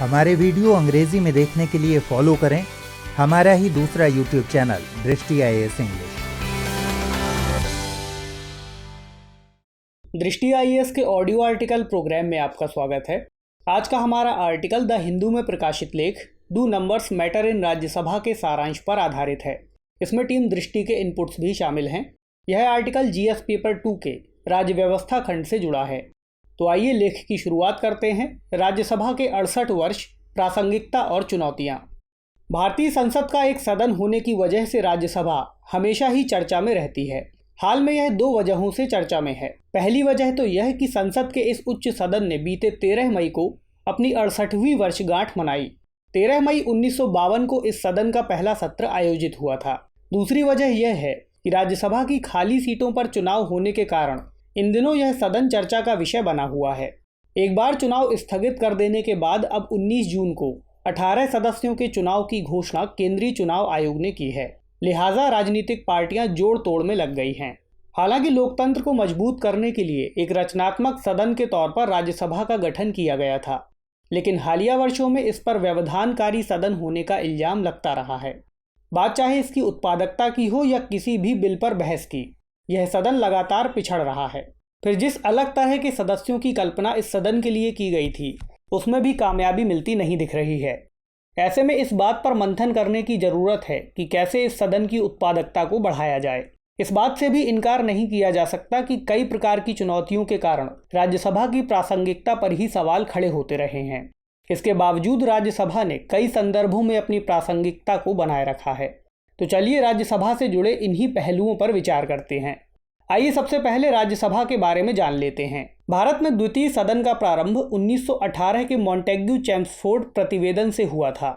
हमारे वीडियो अंग्रेजी में देखने के लिए फॉलो करें हमारा ही दूसरा यूट्यूब चैनल दृष्टि IAS इंग्लिश। दृष्टि IAS के ऑडियो आर्टिकल प्रोग्राम में आपका स्वागत है। आज का हमारा आर्टिकल द हिंदू में प्रकाशित लेख do numbers matter in Rajya Sabha के सारांश पर आधारित है। इसमें टीम दृष्टि के इनपुट्स भी शामिल हैं। यह आर्टिकल GS पेपर 2 के राज्य व्यवस्था खंड से जुड़ा है। तो आइए लेख की शुरुआत करते हैं। राज्यसभा के 68 वर्ष, प्रासंगिकता और चुनौतियां। भारतीय संसद का एक सदन होने की वजह से राज्यसभा हमेशा ही चर्चा में रहती है। हाल में यह 2 वजहों से चर्चा में है। पहली वजह तो यह कि संसद के इस उच्च सदन ने बीते 13 मई को अपनी 68वीं वर्षगांठ मनाई। 13 मई 1952 को इस सदन का पहला सत्र आयोजित हुआ था। दूसरी वजह यह है कि राज्यसभा की खाली सीटों पर चुनाव होने के कारण इन दिनों यह सदन चर्चा का विषय बना हुआ है। एक बार चुनाव स्थगित कर देने के बाद अब 19 जून को 18 सदस्यों के चुनाव की घोषणा केंद्रीय चुनाव आयोग ने की है। लिहाजा राजनीतिक पार्टियां जोड़ तोड़ में लग गई हैं। हालांकि लोकतंत्र को मजबूत करने के लिए एक रचनात्मक सदन के तौर पर राज्यसभा का गठन किया गया था, लेकिन हालिया वर्षों में इस पर व्यवधानकारी सदन होने का इल्जाम लगता रहा है। बात चाहे इसकी उत्पादकता की हो या किसी भी बिल पर बहस की, यह सदन लगातार पिछड़ रहा है। फिर जिस अलग तरह के सदस्यों की कल्पना इस सदन के लिए की गई थी, उसमें भी कामयाबी मिलती नहीं दिख रही है। ऐसे में इस बात पर मंथन करने की ज़रूरत है कि कैसे इस सदन की उत्पादकता को बढ़ाया जाए। इस बात से भी इनकार नहीं किया जा सकता कि कई प्रकार की चुनौतियों के कारण राज्यसभा की प्रासंगिकता पर ही सवाल खड़े होते रहे हैं। इसके बावजूद राज्यसभा ने कई संदर्भों में अपनी प्रासंगिकता को बनाए रखा है। तो चलिए राज्यसभा से जुड़े इन्हीं पहलुओं पर विचार करते हैं। आइए सबसे पहले राज्यसभा के बारे में जान लेते हैं। भारत में द्वितीय सदन का प्रारंभ 1918 के मॉन्टेग्यू चेम्सफोर्ड प्रतिवेदन से हुआ था।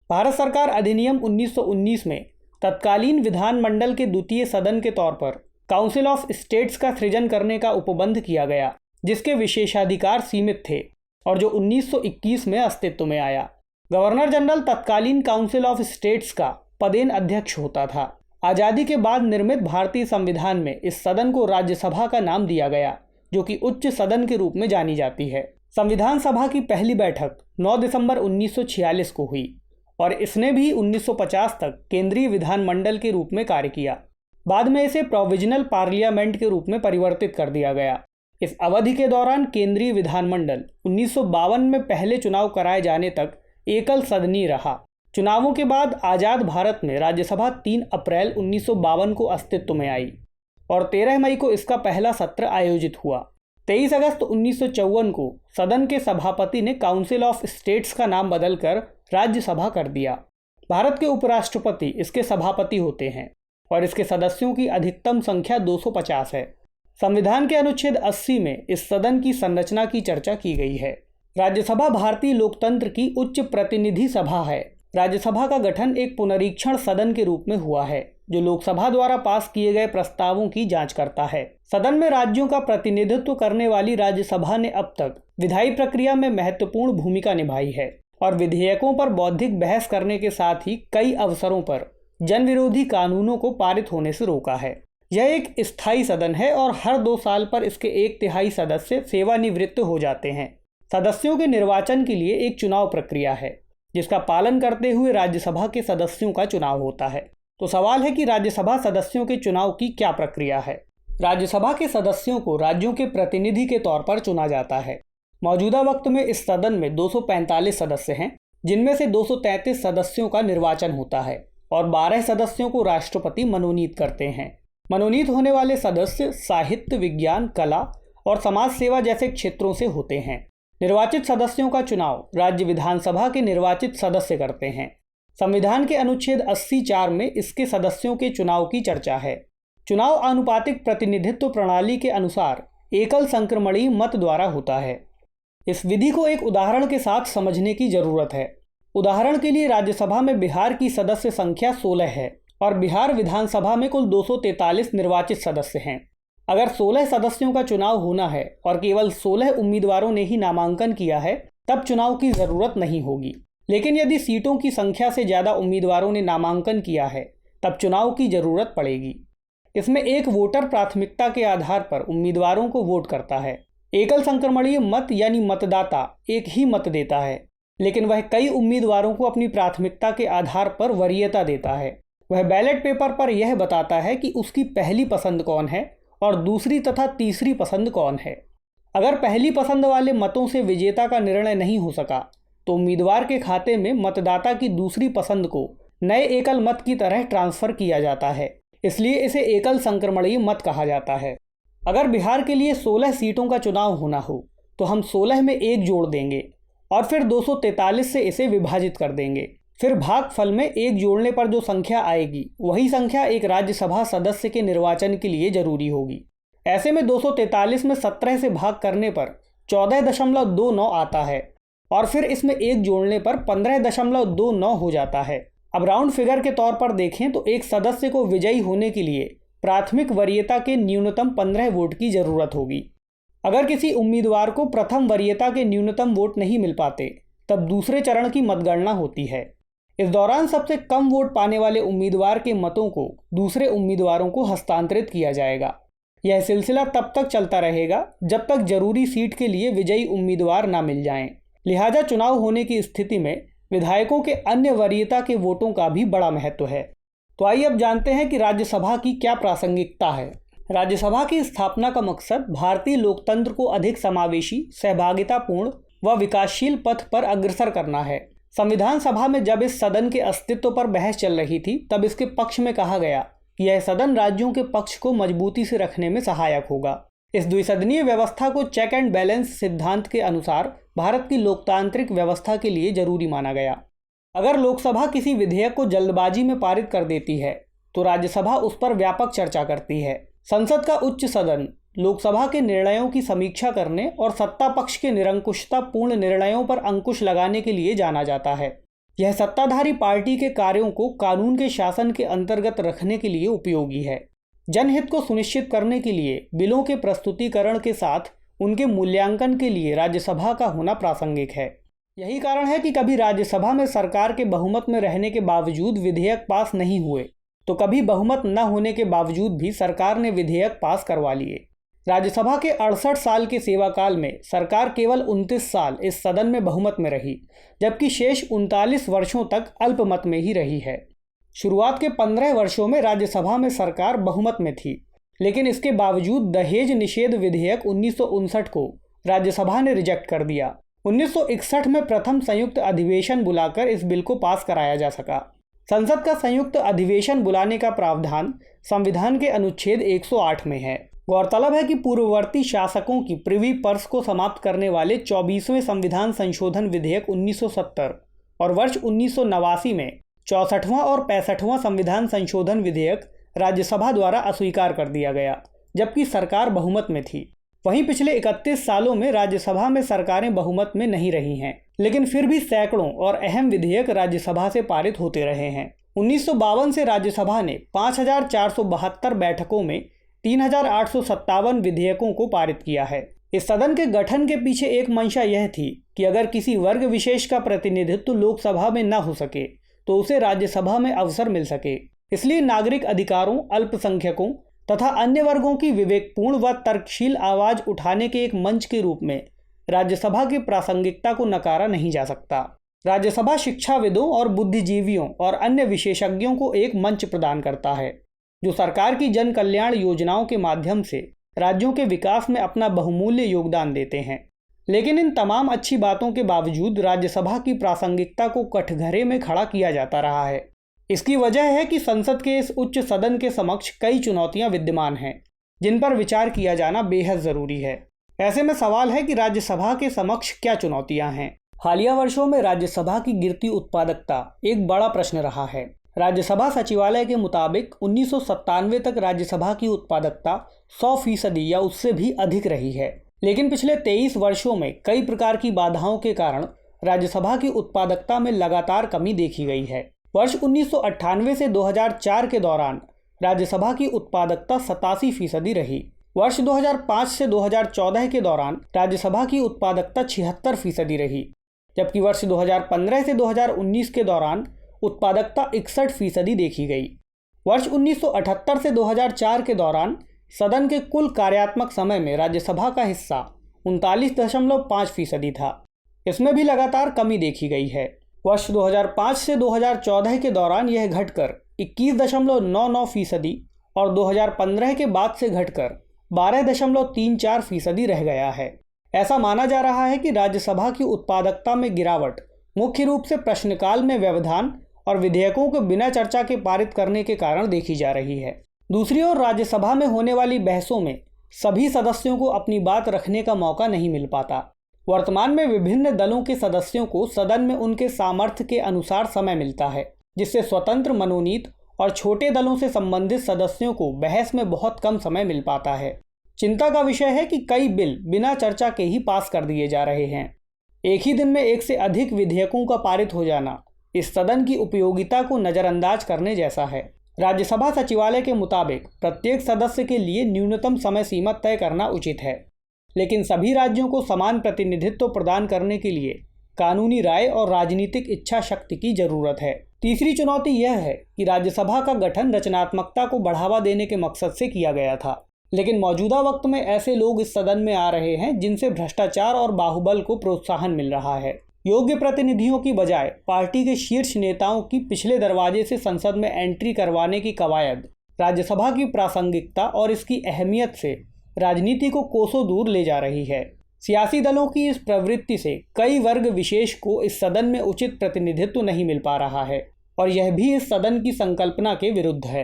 भारत सरकार अधिनियम 1919 में तत्कालीन विधानमंडल के द्वितीय सदन के तौर पर काउंसिल ऑफ स्टेट्स का सृजन करने का उपबंध किया गया, जिसके विशेषाधिकार सीमित थे और जो 1921 में अस्तित्व में आया। गवर्नर जनरल तत्कालीन काउंसिल ऑफ स्टेट्स का पदेन अध्यक्ष होता था। आज़ादी के बाद निर्मित भारतीय संविधान में इस सदन को राज्यसभा का नाम दिया गया, जो कि उच्च सदन के रूप में जानी जाती है। संविधान सभा की पहली बैठक 9 दिसंबर 1946 को हुई और इसने भी 1950 तक केंद्रीय विधानमंडल के रूप में कार्य किया। बाद में इसे प्रोविजनल पार्लियामेंट के रूप में परिवर्तित कर दिया गया। इस अवधि के दौरान केंद्रीय विधानमंडल 1952 में पहले चुनाव कराए जाने तक एकल सदनीय रहा। चुनावों के बाद आज़ाद भारत में राज्यसभा 3 अप्रैल 1952 को अस्तित्व में आई और 13 मई को इसका पहला सत्र आयोजित हुआ। 23 अगस्त 1954 को सदन के सभापति ने काउंसिल ऑफ स्टेट्स का नाम बदलकर राज्यसभा कर दिया। भारत के उपराष्ट्रपति इसके सभापति होते हैं और इसके सदस्यों की अधिकतम संख्या 250 है। संविधान के अनुच्छेद 80 में इस सदन की संरचना की चर्चा की गई है। राज्यसभा भारतीय लोकतंत्र की उच्च प्रतिनिधि सभा है। राज्यसभा का गठन एक पुनरीक्षण सदन के रूप में हुआ है, जो लोकसभा द्वारा पास किए गए प्रस्तावों की जांच करता है। सदन में राज्यों का प्रतिनिधित्व करने वाली राज्यसभा ने अब तक विधायी प्रक्रिया में महत्वपूर्ण भूमिका निभाई है और विधेयकों पर बौद्धिक बहस करने के साथ ही कई अवसरों पर जन विरोधी कानूनों को पारित होने से रोका है। यह एक स्थायी सदन है और हर 2 साल पर इसके 1/3 सदस्य सेवानिवृत्त हो जाते हैं। सदस्यों के निर्वाचन के लिए एक चुनाव प्रक्रिया है, जिसका पालन करते हुए राज्यसभा के सदस्यों का चुनाव होता है। तो सवाल है कि राज्यसभा सदस्यों के चुनाव की क्या प्रक्रिया है। राज्यसभा के सदस्यों को राज्यों के प्रतिनिधि के तौर पर चुना जाता है। मौजूदा वक्त में इस सदन में 245 सदस्य हैं, जिनमें से 233 सदस्यों का निर्वाचन होता है और 12 सदस्यों को राष्ट्रपति मनोनीत करते हैं। मनोनीत होने वाले सदस्य साहित्य, विज्ञान, कला और समाज सेवा जैसे क्षेत्रों से होते हैं। निर्वाचित सदस्यों का चुनाव राज्य विधानसभा के निर्वाचित सदस्य करते हैं। संविधान के अनुच्छेद 80(4) में इसके सदस्यों के चुनाव की चर्चा है। चुनाव आनुपातिक प्रतिनिधित्व प्रणाली के अनुसार एकल संक्रमणीय मत द्वारा होता है। इस विधि को एक उदाहरण के साथ समझने की जरूरत है। उदाहरण के लिए राज्यसभा में बिहार की सदस्य संख्या 16 है और बिहार विधानसभा में कुल 243 निर्वाचित सदस्य हैं। अगर 16 सदस्यों का चुनाव होना है और केवल 16 उम्मीदवारों ने ही नामांकन किया है, तब चुनाव की ज़रूरत नहीं होगी। लेकिन यदि सीटों की संख्या से ज़्यादा उम्मीदवारों ने नामांकन किया है, तब चुनाव की ज़रूरत पड़ेगी। इसमें एक वोटर प्राथमिकता के आधार पर उम्मीदवारों को वोट करता है। एकल संक्रमणीय मत यानी मतदाता एक ही मत देता है। लेकिन वह कई उम्मीदवारों को अपनी प्राथमिकता के आधार पर वरीयता देता है। वह बैलेट पेपर पर यह बताता है कि उसकी पहली पसंद कौन है और दूसरी तथा तीसरी पसंद कौन है। अगर पहली पसंद वाले मतों से विजेता का निर्णय नहीं हो सका तो उम्मीदवार के खाते में मतदाता की दूसरी पसंद को नए एकल मत की तरह ट्रांसफर किया जाता है, इसलिए इसे एकल संक्रमणीय मत कहा जाता है। अगर बिहार के लिए 16 सीटों का चुनाव होना हो तो हम 16 में 1 जोड़ देंगे और फिर 243 से इसे विभाजित कर देंगे। फिर भागफल में 1 जोड़ने पर जो संख्या आएगी वही संख्या एक राज्यसभा सदस्य के निर्वाचन के लिए जरूरी होगी। ऐसे में 243 में 17 से भाग करने पर 14.29 आता है और फिर इसमें 1 जोड़ने पर 15.29 हो जाता है। अब राउंड फिगर के तौर पर देखें तो एक सदस्य को विजयी होने के लिए प्राथमिक वरीयता के न्यूनतम 15 वोट की जरूरत होगी। अगर किसी उम्मीदवार को प्रथम वरीयता के न्यूनतम वोट नहीं मिल पाते तब दूसरे चरण की मतगणना होती है। इस दौरान सबसे कम वोट पाने वाले उम्मीदवार के मतों को दूसरे उम्मीदवारों को हस्तांतरित किया जाएगा। यह सिलसिला तब तक चलता रहेगा जब तक जरूरी सीट के लिए विजयी उम्मीदवार ना मिल जाएं। लिहाजा चुनाव होने की स्थिति में विधायकों के अन्य वरीयता के वोटों का भी बड़ा महत्व है। तो आइए अब जानते हैं कि राज्यसभा की क्या प्रासंगिकता है। राज्यसभा की स्थापना का मकसद भारतीय लोकतंत्र को अधिक समावेशी, सहभागितापूर्ण व विकासशील पथ पर अग्रसर करना है। संविधान सभा में जब इस सदन के अस्तित्व पर बहस चल रही थी तब इसके पक्ष में कहा गया कि यह सदन राज्यों के पक्ष को मजबूती से रखने में सहायक होगा। इस द्विसदनीय व्यवस्था को चेक एंड बैलेंस सिद्धांत के अनुसार भारत की लोकतांत्रिक व्यवस्था के लिए जरूरी माना गया। अगर लोकसभा किसी विधेयक को जल्दबाजी में पारित कर देती है तो राज्यसभा उस पर व्यापक चर्चा करती है। संसद का उच्च सदन लोकसभा के निर्णयों की समीक्षा करने और सत्ता पक्ष के निरंकुशता पूर्ण निर्णयों पर अंकुश लगाने के लिए जाना जाता है। यह सत्ताधारी पार्टी के कार्यों को कानून के शासन के अंतर्गत रखने के लिए उपयोगी है। जनहित को सुनिश्चित करने के लिए बिलों के प्रस्तुतिकरण के साथ उनके मूल्यांकन के लिए राज्यसभा का होना प्रासंगिक है। यही कारण है कि कभी राज्यसभा में सरकार के बहुमत में रहने के बावजूद विधेयक पास नहीं हुए तो कभी बहुमत न होने के बावजूद भी सरकार ने विधेयक पास करवा लिए। राज्यसभा के 68 साल के सेवाकाल में सरकार केवल 29 साल इस सदन में बहुमत में रही, जबकि शेष 39 वर्षों तक अल्पमत में ही रही है। शुरुआत के 15 वर्षों में राज्यसभा में सरकार बहुमत में थी, लेकिन इसके बावजूद दहेज निषेध विधेयक 1959 को राज्यसभा ने रिजेक्ट कर दिया। 1961 में प्रथम संयुक्त अधिवेशन बुलाकर इस बिल को पास कराया जा सका। संसद का संयुक्त अधिवेशन बुलाने का प्रावधान संविधान के अनुच्छेद 108 में है। गौरतलब है कि पूर्ववर्ती शासकों की प्रिवी पर्स को समाप्त करने वाले 24वें संविधान संशोधन विधेयक 1970 और वर्ष 1989 में 64वां और 65वां संविधान संशोधन विधेयक राज्यसभा द्वारा अस्वीकार कर दिया गया, जबकि सरकार बहुमत में थी। वहीं पिछले 31 सालों में राज्यसभा में सरकारें बहुमत में नहीं रही हैं, लेकिन फिर भी सैकड़ों और अहम विधेयक राज्यसभा से पारित होते रहे हैं। 1952 से राज्यसभा ने 5472 बैठकों में 3857 विधेयकों को पारित किया है। इस सदन के गठन के पीछे एक मंशा यह थी कि अगर किसी वर्ग विशेष का प्रतिनिधित्व लोकसभा में न हो सके तो उसे राज्यसभा में अवसर मिल सके। इसलिए नागरिक अधिकारों, अल्पसंख्यकों तथा अन्य वर्गों की विवेकपूर्ण व तर्कशील आवाज उठाने के एक मंच के रूप में राज्यसभा की प्रासंगिकता को नकारा नहीं जा सकता। राज्यसभा शिक्षाविदों और बुद्धिजीवियों और अन्य विशेषज्ञों को एक मंच प्रदान करता है, जो सरकार की जन कल्याण योजनाओं के माध्यम से राज्यों के विकास में अपना बहुमूल्य योगदान देते हैं। लेकिन इन तमाम अच्छी बातों के बावजूद राज्यसभा की प्रासंगिकता को कठघरे में खड़ा किया जाता रहा है। इसकी वजह है कि संसद के इस उच्च सदन के समक्ष कई चुनौतियां विद्यमान हैं, जिन पर विचार किया जाना बेहद ज़रूरी है। ऐसे में सवाल है कि राज्यसभा के समक्ष क्या चुनौतियां हैं। हालिया वर्षों में राज्यसभा की गिरती उत्पादकता एक बड़ा प्रश्न रहा है। राज्यसभा सचिवालय के मुताबिक 1997 तक राज्यसभा की उत्पादकता 100% या उससे भी अधिक रही है, लेकिन पिछले 23 वर्षों में कई प्रकार की बाधाओं के कारण राज्यसभा की उत्पादकता में लगातार कमी देखी गई है। वर्ष 1998 से 2004 के दौरान राज्यसभा की उत्पादकता 87% रही। वर्ष 2005 से 2014 के दौरान राज्यसभा की उत्पादकता 76% रही, जबकि वर्ष 2015 से 2019 के दौरान उत्पादकता 61% देखी गई। वर्ष 1978 से 2004 के दौरान सदन के कुल कार्यात्मक समय में राज्यसभा का हिस्सा 39.5% था। इसमें भी लगातार कमी देखी गई है। वर्ष 2005 से 2014 के दौरान यह घटकर 21.99% और 2015 के बाद से घटकर 12.34% रह गया है। ऐसा माना जा रहा है कि राज्यसभा की उत्पादकता में गिरावट मुख्य रूप से प्रश्नकाल में व्यवधान और विधेयकों को बिना चर्चा के पारित करने के कारण देखी जा रही है। दूसरी ओर राज्यसभा में होने वाली बहसों में सभी सदस्यों को अपनी बात रखने का मौका नहीं मिल पाता। वर्तमान में विभिन्न दलों के सदस्यों को सदन में उनके सामर्थ्य के अनुसार समय मिलता है, जिससे स्वतंत्र मनोनीत और छोटे दलों से संबंधित सदस्यों को बहस में बहुत कम समय मिल पाता है। चिंता का विषय है कि कई बिल बिना चर्चा के ही पास कर दिए जा रहे हैं। एक ही दिन में एक से अधिक विधेयकों का पारित हो जाना इस सदन की उपयोगिता को नज़रअंदाज करने जैसा है। राज्यसभा सचिवालय के मुताबिक प्रत्येक सदस्य के लिए न्यूनतम समय सीमा तय करना उचित है, लेकिन सभी राज्यों को समान प्रतिनिधित्व प्रदान करने के लिए कानूनी राय और राजनीतिक इच्छा शक्ति की जरूरत है। तीसरी चुनौती यह है कि राज्यसभा का गठन रचनात्मकता को बढ़ावा देने के मकसद से किया गया था, लेकिन मौजूदा वक्त में ऐसे लोग इस सदन में आ रहे हैं जिनसे भ्रष्टाचार और बाहुबल को प्रोत्साहन मिल रहा है। योग्य प्रतिनिधियों की बजाय पार्टी के शीर्ष नेताओं की पिछले दरवाजे से संसद में एंट्री करवाने की कवायद राज्यसभा की प्रासंगिकता और इसकी अहमियत से राजनीति को कोसों दूर ले जा रही है। सियासी दलों की इस प्रवृत्ति से कई वर्ग विशेष को इस सदन में उचित प्रतिनिधित्व नहीं मिल पा रहा है और यह भी इस सदन की संकल्पना के विरुद्ध है।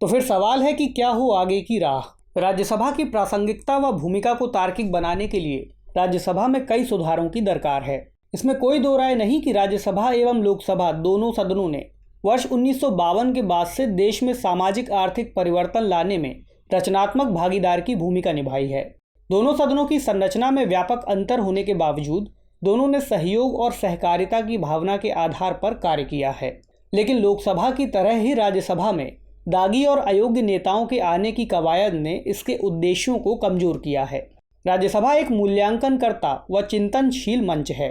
तो फिर सवाल है कि क्या हो आगे की राह। राज्यसभा की प्रासंगिकता व भूमिका को तार्किक बनाने के लिए राज्यसभा में कई सुधारों की दरकार है। इसमें कोई दो राय नहीं कि राज्यसभा एवं लोकसभा दोनों सदनों ने वर्ष 1952 के बाद से देश में सामाजिक आर्थिक परिवर्तन लाने में रचनात्मक भागीदार की भूमिका निभाई है। दोनों सदनों की संरचना में व्यापक अंतर होने के बावजूद दोनों ने सहयोग और सहकारिता की भावना के आधार पर कार्य किया है, लेकिन लोकसभा की तरह ही राज्यसभा में दागी और अयोग्य नेताओं के आने की कवायद ने इसके उद्देश्यों को कमजोर किया है। राज्यसभा एक मूल्यांकनकर्ता व चिंतनशील मंच है,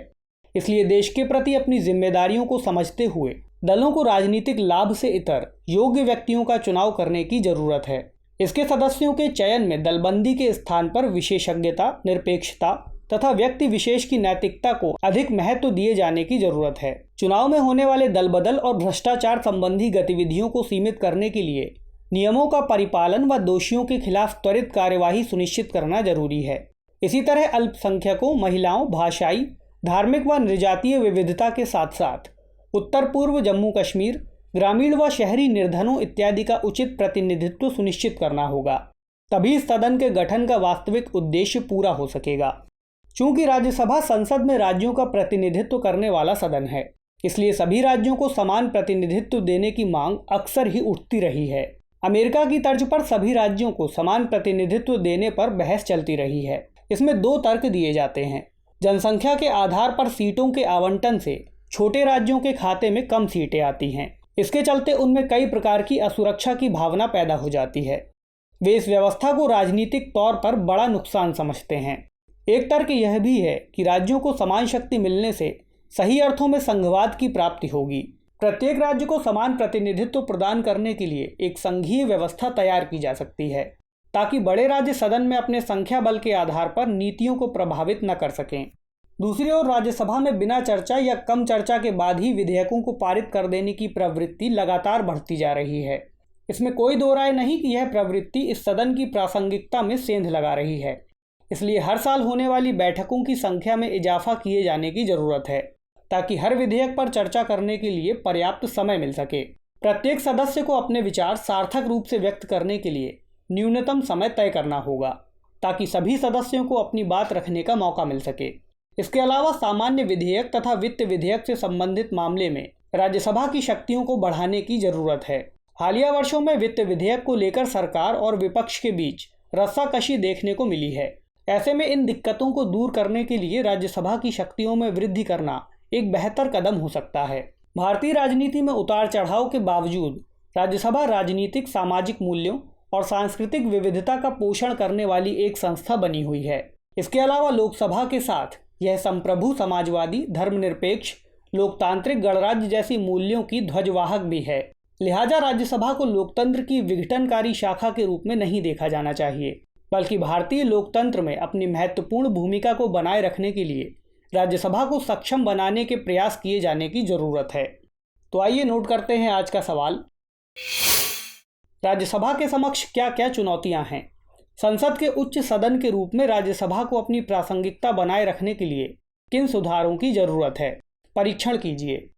इसलिए देश के प्रति अपनी जिम्मेदारियों को समझते हुए दलों को राजनीतिक लाभ से इतर योग्य व्यक्तियों का चुनाव करने की जरूरत है। इसके सदस्यों के चयन में दलबंदी के स्थान पर विशेषज्ञता, निरपेक्षता तथा व्यक्ति विशेष की नैतिकता को अधिक महत्व दिए जाने की जरूरत है। चुनाव में होने वाले दल बदल और भ्रष्टाचार संबंधी गतिविधियों को सीमित करने के लिए नियमों का परिपालन व दोषियों के खिलाफ त्वरित कार्यवाही सुनिश्चित करना जरूरी है। इसी तरह अल्पसंख्यकों, महिलाओं, भाषाई, धार्मिक व नृजातीय विविधता के साथ साथ उत्तर पूर्व जम्मू कश्मीर, ग्रामीण व शहरी निर्धनों इत्यादि का उचित प्रतिनिधित्व सुनिश्चित करना होगा, तभी सदन के गठन का वास्तविक उद्देश्य पूरा हो सकेगा। चूंकि राज्यसभा संसद में राज्यों का प्रतिनिधित्व करने वाला सदन है, इसलिए सभी राज्यों को समान प्रतिनिधित्व देने की मांग अक्सर ही उठती रही है। अमेरिका की तर्ज पर सभी राज्यों को समान प्रतिनिधित्व देने पर बहस चलती रही है। इसमें दो तर्क दिए जाते हैं। जनसंख्या के आधार पर सीटों के आवंटन से छोटे राज्यों के खाते में कम सीटें आती हैं। इसके चलते उनमें कई प्रकार की असुरक्षा की भावना पैदा हो जाती है। वे इस व्यवस्था को राजनीतिक तौर पर बड़ा नुकसान समझते हैं। एक तर्क यह भी है कि राज्यों को समान शक्ति मिलने से सही अर्थों में संघवाद की प्राप्ति होगी। प्रत्येक राज्य को समान प्रतिनिधित्व प्रदान करने के लिए एक संघीय व्यवस्था तैयार की जा सकती है, ताकि बड़े राज्य सदन में अपने संख्या बल के आधार पर नीतियों को प्रभावित न कर सकें। दूसरी ओर राज्यसभा में बिना चर्चा या कम चर्चा के बाद ही विधेयकों को पारित कर देने की प्रवृत्ति लगातार बढ़ती जा रही है। इसमें कोई दो राय नहीं कि यह प्रवृत्ति इस सदन की प्रासंगिकता में सेंध लगा रही है। इसलिए हर साल होने वाली बैठकों की संख्या में इजाफा किए जाने की जरूरत है, ताकि हर विधेयक पर चर्चा करने के लिए पर्याप्त समय मिल सके। प्रत्येक सदस्य को अपने विचार सार्थक रूप से व्यक्त करने के लिए न्यूनतम समय तय करना होगा, ताकि सभी सदस्यों को अपनी बात रखने का मौका मिल सके। इसके अलावा सामान्य विधेयक तथा वित्त विधेयक से संबंधित मामले में राज्यसभा की शक्तियों को बढ़ाने की जरूरत है। हालिया वर्षों में वित्त विधेयक को लेकर सरकार और विपक्ष के बीच रस्साकशी देखने को मिली है। ऐसे में इन दिक्कतों को दूर करने के लिए राज्यसभा की शक्तियों में वृद्धि करना एक बेहतर कदम हो सकता है। भारतीय राजनीति में उतार चढ़ाव के बावजूद राज्यसभा राजनीतिक, सामाजिक मूल्यों और सांस्कृतिक विविधता का पोषण करने वाली एक संस्था बनी हुई है। इसके अलावा लोकसभा के साथ यह संप्रभु, समाजवादी, धर्मनिरपेक्ष, लोकतांत्रिक गणराज्य जैसी मूल्यों की ध्वजवाहक भी है। लिहाजा राज्यसभा को लोकतंत्र की विघटनकारी शाखा के रूप में नहीं देखा जाना चाहिए, बल्कि भारतीय लोकतंत्र में अपनी महत्वपूर्ण भूमिका को बनाए रखने के लिए राज्यसभा को सक्षम बनाने के प्रयास किए जाने की जरूरत है। तो आइए नोट करते हैं आज का सवाल। राज्यसभा के समक्ष क्या क्या चुनौतियां हैं? संसद के उच्च सदन के रूप में राज्यसभा को अपनी प्रासंगिकता बनाए रखने के लिए किन सुधारों की जरूरत है? परीक्षण कीजिए।